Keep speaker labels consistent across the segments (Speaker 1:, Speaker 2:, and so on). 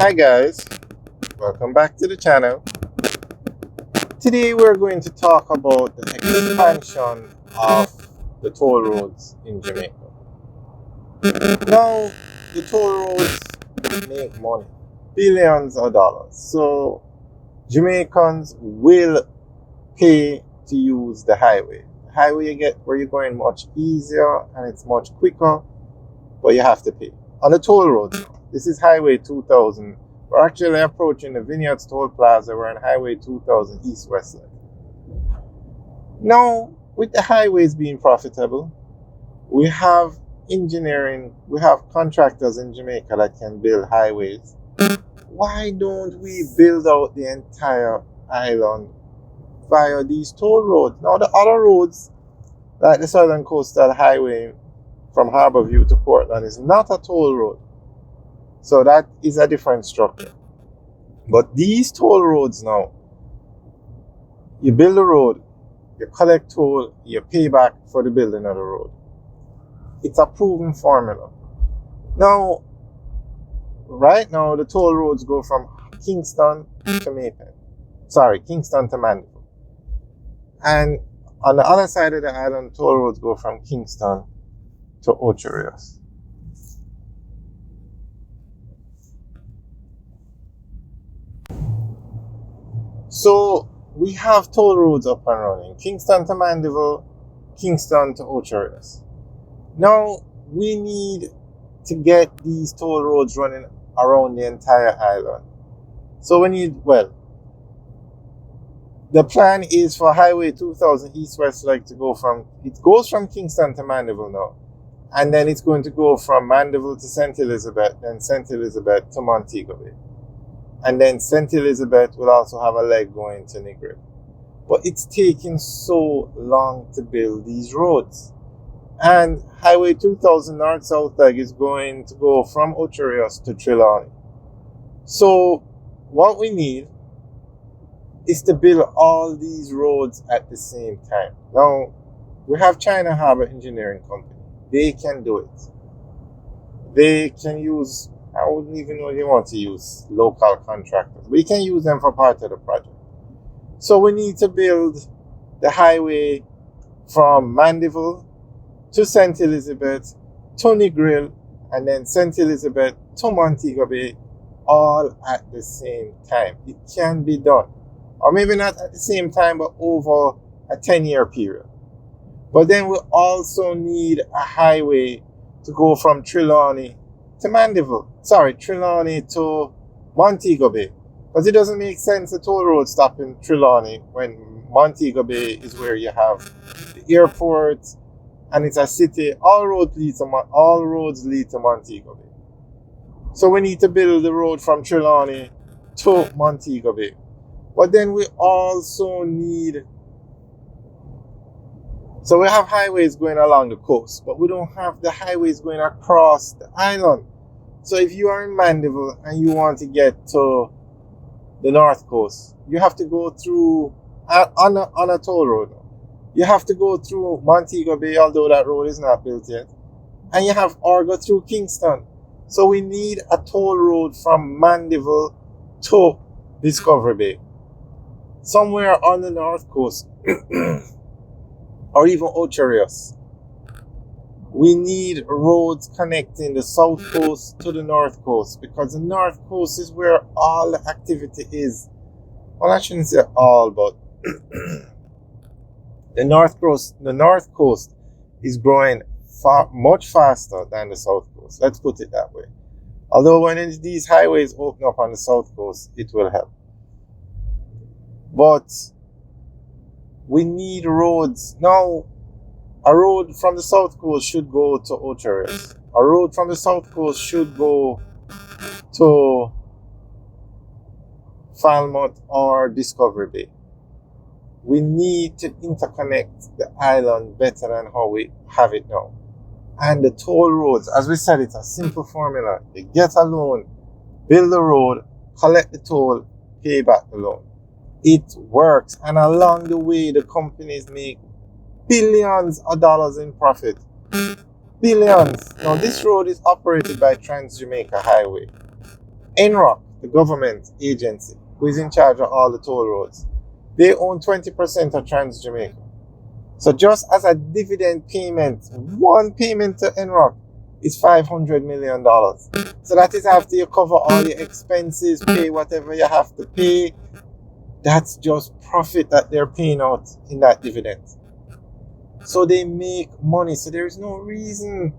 Speaker 1: Hi guys, welcome back to the channel. Today we're going to talk about the expansion of the toll roads in Jamaica. Now, the toll roads make money, billions of dollars. So Jamaicans will pay to use the highway. The highway you get where you're going much easier and it's much quicker, but you have to pay. On the toll roads, this is Highway 2000. We're actually approaching the Vineyards Toll Plaza. We're on Highway 2000 east-west leg. Now, with the highways being profitable, we have engineering, we have contractors in Jamaica that can build highways. Why don't we build out the entire island via these toll roads? Now, the other roads, like the Southern Coastal Highway from Harbourview to Portland, is not a toll road. So that is a different structure. But these toll roads now, you build a road, you collect toll, you pay back for the building of the road. It's a proven formula. Now, right now, the toll roads go from Kingston to Maypen. Kingston to Mandeville. And on the other side of the island, toll roads go from Kingston to Ocho Rios. So we have toll roads up and running. Kingston to Mandeville, Kingston to Ocho Rios. Now we need to get these toll roads running around the entire island. So the plan is for Highway 2000 east-west leg to go from, it goes from Kingston to Mandeville now. And then it's going to go from Mandeville to St. Elizabeth, then St. Elizabeth to Montego Bay. And then St. Elizabeth will also have a leg going to Negril. But it's taking so long to build these roads. And Highway 2000 north-south leg is going to go from Ocho Rios to Trelawney. So what we need is to build all these roads at the same time. Now, we have China Harbour Engineering Company. They can do it. They can use, I wouldn't even know if you want to use local contractors. We can use them for part of the project. So we need to build the highway from Mandeville to St. Elizabeth to Negril and then St. Elizabeth to Montego Bay all at the same time. It can be done. Or maybe not at the same time, but over a 10-year period. But then we also need a highway to go from Trelawney to Trelawney to Montego Bay. Because it doesn't make sense a toll road stop in Trelawney when Montego Bay is where you have the airport and it's a city. All roads lead to Montego Bay. So we need to build the road from Trelawney to Montego Bay. But then we also need, so we have highways going along the coast, but we don't have the highways going across the island. So if you are in Mandeville and you want to get to the north coast, you have to go through, on a toll road. You have to go through Montego Bay, although that road is not built yet. And you have, or go through Kingston. So we need a toll road from Mandeville to Discovery Bay. Somewhere on the north coast, or even Ocho Rios. We need roads connecting the south coast to the north coast, because the north coast is where all the activity is. Well, I shouldn't say all, but the north coast is growing much faster than the south coast. Let's put it that way. Although when these highways open up on the south coast, it will help. But we need roads. Now, a road from the south coast should go to Ocho Rios. A road from the south coast should go to Falmouth or Discovery Bay. We need to interconnect the island better than how we have it now. And the toll roads, as we said, it's a simple formula. You get a loan, build the road, collect the toll, pay back the loan. It works, and along the way, the companies make billions of dollars in profit. Billions. Now, this road is operated by Trans Jamaica Highway. NROC, the government agency, who is in charge of all the toll roads, they own 20% of Trans Jamaica. So just as a dividend payment, one payment to NROC is $500 million. So that is after you cover all your expenses, pay whatever you have to pay. That's just profit that they're paying out in that dividend. So they make money. So there is no reason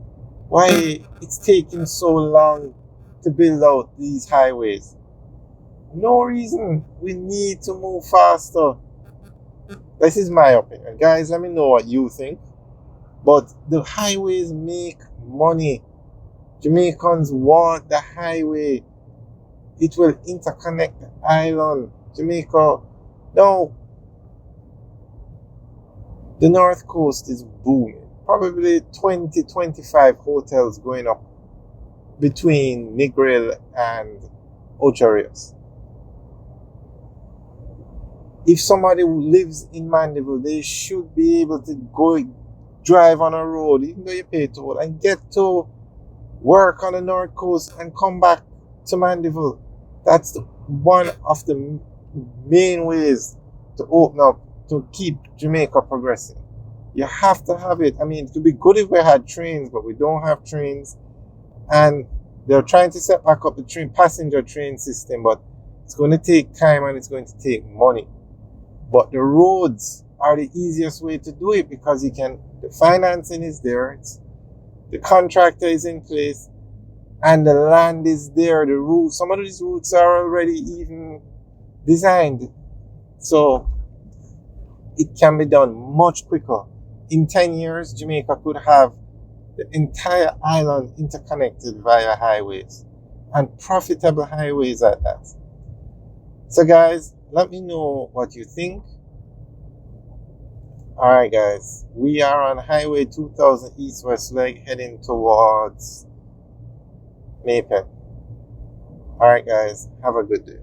Speaker 1: why it's taking so long to build out these highways. No reason. We need to move faster. This is my opinion. Guys, let me know what you think. But the highways make money. Jamaicans want the highway. It will interconnect the island. Jamaica. Now, the North Coast is booming. Probably 20-25 hotels going up between Negril and Ocho Rios. If somebody who lives in Mandeville, they should be able to go drive on a road, even though you pay toll, and get to work on the North Coast and come back to Mandeville. That's one of the main ways to open up, to keep Jamaica progressing. You have to have it. I mean, it would be good if we had trains, but we don't have trains. And they're trying to set back up the passenger train system, but it's going to take time and it's going to take money. But the roads are the easiest way to do it because the financing is there, the contractor is in place, and the land is there. The routes, some of these routes are already even designed. So it can be done much quicker. In 10 years, Jamaica could have the entire island interconnected via highways, and profitable highways at that. So guys, let me know what you think. Alright guys, we are on Highway 2000 East-West Leg heading towards Maypen. Alright guys, have a good day.